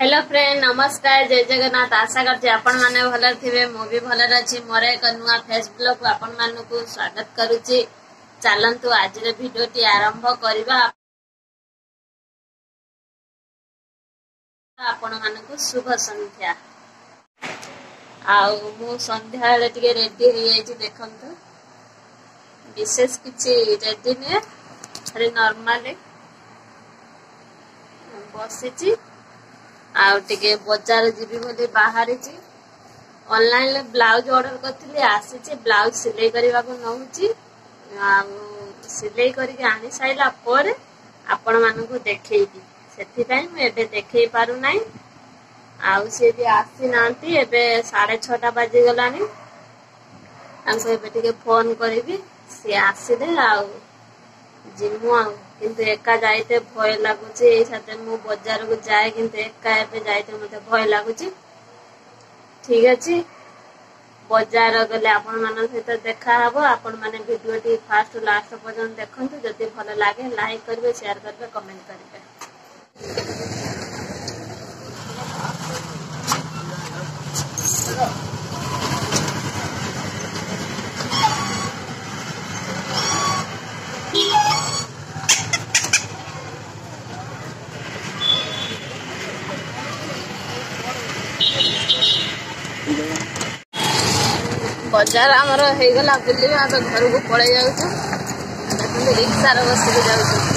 Hello friend नमस्कार जय जगन्नाथ। आशा करते आपण माने भल थे मु भी भल अच्छी। मोर एक नुआ फेस ब्लॉग को आपण मानकु स्वागत करुच्ची। चलतु आज भिडियोटी आरंभ करवा। आपण मानकु शुभ संध्या। आउ मु संध्या टिके रेडी हो जाइछि। देखंतु विशेष किछि रेडी ने खाली नॉर्मली बसिछि। आउ टिके बाजार जीवी बोली बाहरी छी। ऑनलाइन ब्लाउज ऑर्डर करथिली आसीछि। ब्लाउज सिलाई करबा को नहुछि। आउ सिलाई करके आनी साइला पर आपण मानकु देखैबी। सेथि पई मैं एबे देखै पारु नै। आउ से भी आसी नांती। एबे 6:30 बाजी गलानी। हमसे एबे टिके फोन करबी। से आसीले आउ जिमु आउ किंतु एका जाइते भय लागुची। एई साथे मु बाजार को जाए किंतु एका एबे जाइते मते भय लागुची। ठीक अछि बाजार गले आपण मानन सहित देखा हबो। आपण माने वीडियोटी फर्स्ट लास्ट पर्यंत देखंतु। जदि भल लागे लाइक करबे, शेयर करबे, कमेंट करबे। बाजार आमर हो गला बुलिया। घर को पड़े जाऊँ रिक्शा बसिक जाऊँ।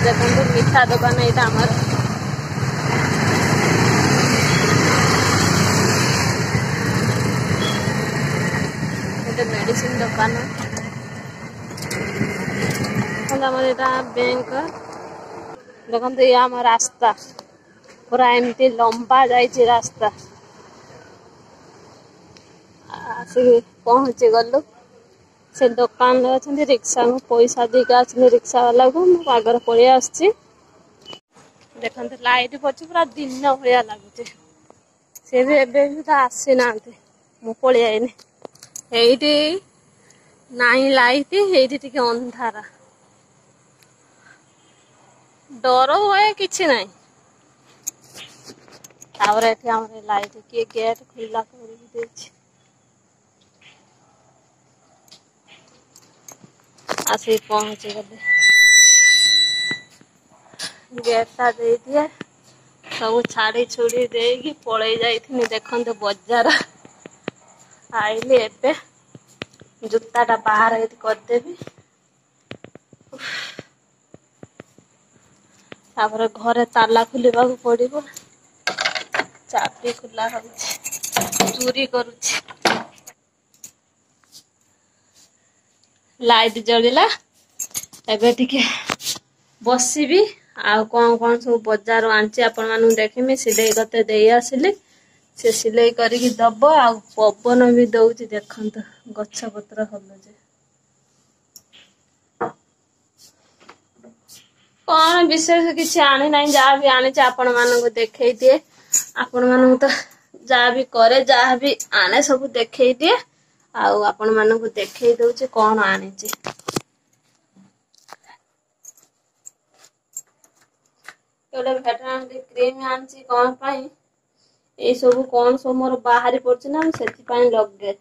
देखो मिठा दुकान यहाँ आमर मेडिसिन दुकान बैंक। देखो ये आम रास्ता पूरा एमती लंबा जाइए रास्ता। आसिक पहुंची गलु से दुकान अच्छे। रिक्शा को पैसा देके आछे रिक्शा वाला को आगर पड़े आसी। देखते लाइट पड़े पूरा दिन भाया लगुच। सी भी एबे तो आसी ना मु पलि आईनी। एइटी नाई लाइट एइटी टिके अंधारा डर हुए किछि नाई। तापर एठी हमरे लाइट किए गेट खुला कर देछि। आसी पहुंची गले गेटा दे दिए सब छाड़ी छुड़ी देगी पलई जाइथिनी। देखते बाजार आइली एबे जूताटा बाहर करदेवी। तापर घरे ताला खुलवा पड़ो। चाबी खुला होउछि चोरी करुछि। लाइट जलिला एबे टिके बसिबी। आउ कौन कौन सब बाजार आंची आपण मानु देखिमी। सिलाई करते दे आसिली से सिलाई करिकी दब। आ पवन भी दउछि। देखंत गछ पत्र हलुजे कौन विशेष किसी आनी ना। जहाँ भी आनी आपण मानक देखई दिए। आपण मानक तो जहाँ भी करे जहाँ भी आने सब देखई दिए। आउ आपण मानक देखई दउछि कौन आनी। भेटनारी क्रीम आनी कौन पाई ये सब कौन सब मोर बाहरी पड़छि ना सेति लगे।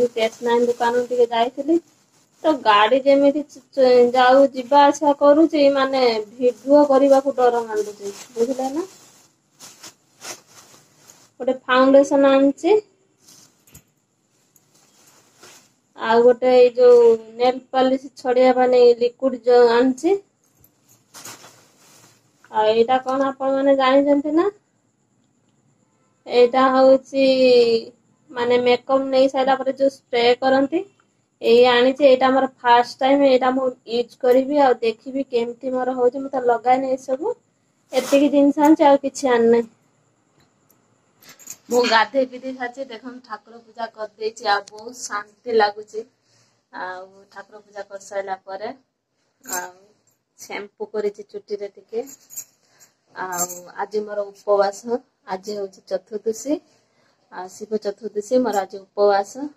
स्टेशनरी दुकान टिके जाइथिली तो गाड़ी जेमी जाऊ जीवा आशा करुचे माने भिडियो करने को डर मांडुचे। बुझले ना गोटे फाउंडेशन आनी। आ गोटे जो नेल पॉलिश छड़िया माने लिक्विड जो आनी। आईटा कौन आपण माने जानी ना एटा होउची माने मेकअप नहीं सारा पर जो स्प्रे करंती ଏଇ ଆଣିଛି, ଏଇଟା ମୋର ଫାଷ୍ଟ ଟାଇମ, ଏଇଟା ମୁଁ ୟୁଜ କରିବି ଆଉ ଦେଖିବି କେମିତି ମୋର ହଉଛି। ମୁଁ ତ ଲଗାଏନି ଏସବୁ, ଏତିକି ଜିନିଷ ଆଣିଛି, ଆଉ କିଛି ଆଣିନାହିଁ। ମୁଁ ଗାଧେଇ ପିଧେଇ ସାରିଛି, ଦେଖନ୍ତୁ ଠାକୁର ପୂଜା କରିଦେଇଛି, ଆଉ ବହୁତ ଶାନ୍ତି ଲାଗୁଛି। ଆଉ ଠାକୁର ପୂଜା କରିସାରିଲା ପରେ ଆଉ ଶ୍ୟାମ୍ପୁ କରିଛି ଚୁଟିରେ ଟିକେ। ଆଉ ଆଜି ମୋର ଉପବାସ, ଆଜି ହଉଛି ଚତୁର୍ଦ୍ଦଶୀ, ଆଉ ଶିବ ଚତୁର୍ଦ୍ଦଶୀ, ମୋର ଆଜି ଉପବାସ।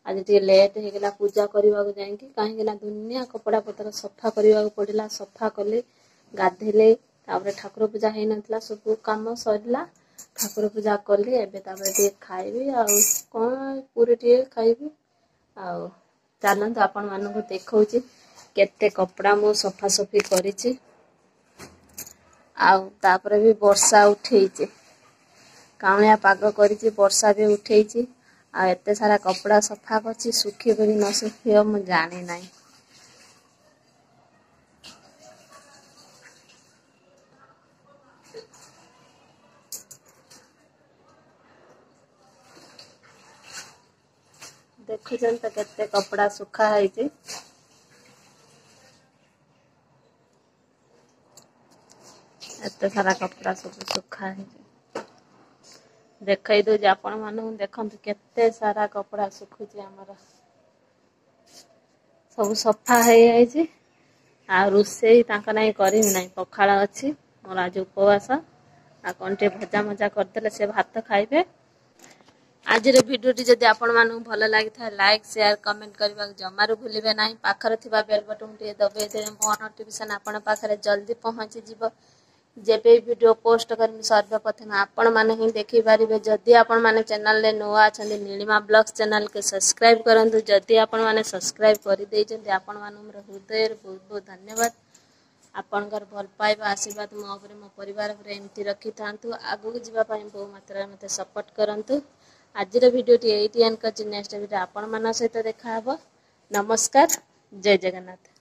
ଆଜି ଟିକେ ଲେଟ୍ ହେଇଗଲା ପୂଜା କରିବାକୁ ଯାଇକି, କାହିଁକି ନା ଦୁନିଆ କପଡା ପତ୍ର ସଫା କରିବାକୁ ପଡିଲା। ସଫା କଲି, ଗାଧେଇଲି, ତାପରେ ଠାକୁର ପୂଜା ହେଇନଥିଲା, ସବୁ କାମ ସରିଲା, ଠାକୁର ପୂଜା କଲି। ଏବେ ତାପରେ ଟିକେ ଖାଇବି, ଆଉ କଣ ପୁରୀ ଟିକେ ଖାଇବି। ଆଉ ଚାଲନ୍ତୁ ଆପଣ ମାନଙ୍କୁ ଦେଖଉଛି କେତେ କପଡା ମୁଁ ସଫାସଫି କରିଛି। ଆଉ ତାପରେ ବି ବର୍ଷା ଉଠେଇଛି, କାଉଁଳିଆ ପାଗ କରିଛି, ବର୍ଷା ବି ଉଠେଇଛି। ଆଉ ଏତେ ସାରା କପଡା ସଫା କରିଛି, ଶୁଖିବ କି ନ ଶୁଖିବ ମୁଁ ଜାଣି ନାହିଁ। ଦେଖୁଛନ୍ତି ତ କେତେ କପଡା ଶୁଖା ହେଇଛି। ଏତେ ସାରା କପଡା ସବୁ ଶୁଖା ହେଇଛି। ଦେଖେଇ ଦଉଛି ଆପଣ ମାନଙ୍କୁ, ଦେଖନ୍ତୁ କେତେ ସାରା କପଡା ଶୁଖୁଛି ଆମର। ସବୁ ସଫା ହେଇଯାଇଛି। ଆଉ ରୋଷେଇ ତାଙ୍କ ନାଗି କରିବି ନାହିଁ, ପଖାଳ ଅଛି, ମୋର ଆଜି ଉପବାସ। ଆଉ କଣ ଟିକେ ଭଜା ମଜା କରିଦେଲେ ସେ ଭାତ ଖାଇବେ। ଆଜିର ଭିଡିଓଟି ଯଦି ଆପଣ ମାନଙ୍କୁ ଭଲ ଲାଗିଥାଏ, ଲାଇକ୍ ସେୟାର କମେଣ୍ଟ କରିବାକୁ ଜମାରୁ ଭୁଲିବେ ନାହିଁ। ପାଖରେ ଥିବା ବେଲ ବଟନ ଟିକେ ଦବେଇ ଦେବେ, ମୋ ନୋଟିଫିକେସନ ଆପଣ ପାଖରେ ଜଲଦି ପହଞ୍ଚିଯିବ। ଯେବେ ଭିଡିଓ ପୋଷ୍ଟ କରିବି ସର୍ବପ୍ରଥମେ ଆପଣ ମାନେ ହିଁ ଦେଖିପାରିବେ। ଯଦି ଆପଣ ମାନେ ଚ୍ୟାନେଲରେ ନୂଆ ଅଛନ୍ତି, ନୀଳିମା ବ୍ଲଗ୍ସ ଚ୍ୟାନେଲକୁ ସବସ୍କ୍ରାଇବ କରନ୍ତୁ। ଯଦି ଆପଣ ମାନେ ସବସ୍କ୍ରାଇବ କରିଦେଇଛନ୍ତି, ଆପଣ ମାନଙ୍କୁ ମୋର ହୃଦୟରୁ ବହୁତ ବହୁତ ଧନ୍ୟବାଦ। ଆପଣଙ୍କର ଭଲ ପାଇବା ଆଶୀର୍ବାଦ ମୋ ଉପରେ, ମୋ ପରିବାର ଉପରେ ଏମିତି ରଖିଥାନ୍ତୁ। ଆଗକୁ ଯିବା ପାଇଁ ବହୁ ମାତ୍ରାରେ ମୋତେ ସପୋର୍ଟ କରନ୍ତୁ। ଆଜିର ଭିଡିଓଟି ଏଇଠି ଏଣ୍ଡ କରିଛି, ନେକ୍ସଟ ଭିଡିଓ ଆପଣ ମାନଙ୍କ ସହିତ ଦେଖାହବ। ନମସ୍କାର, ଜୟ ଜଗନ୍ନାଥ।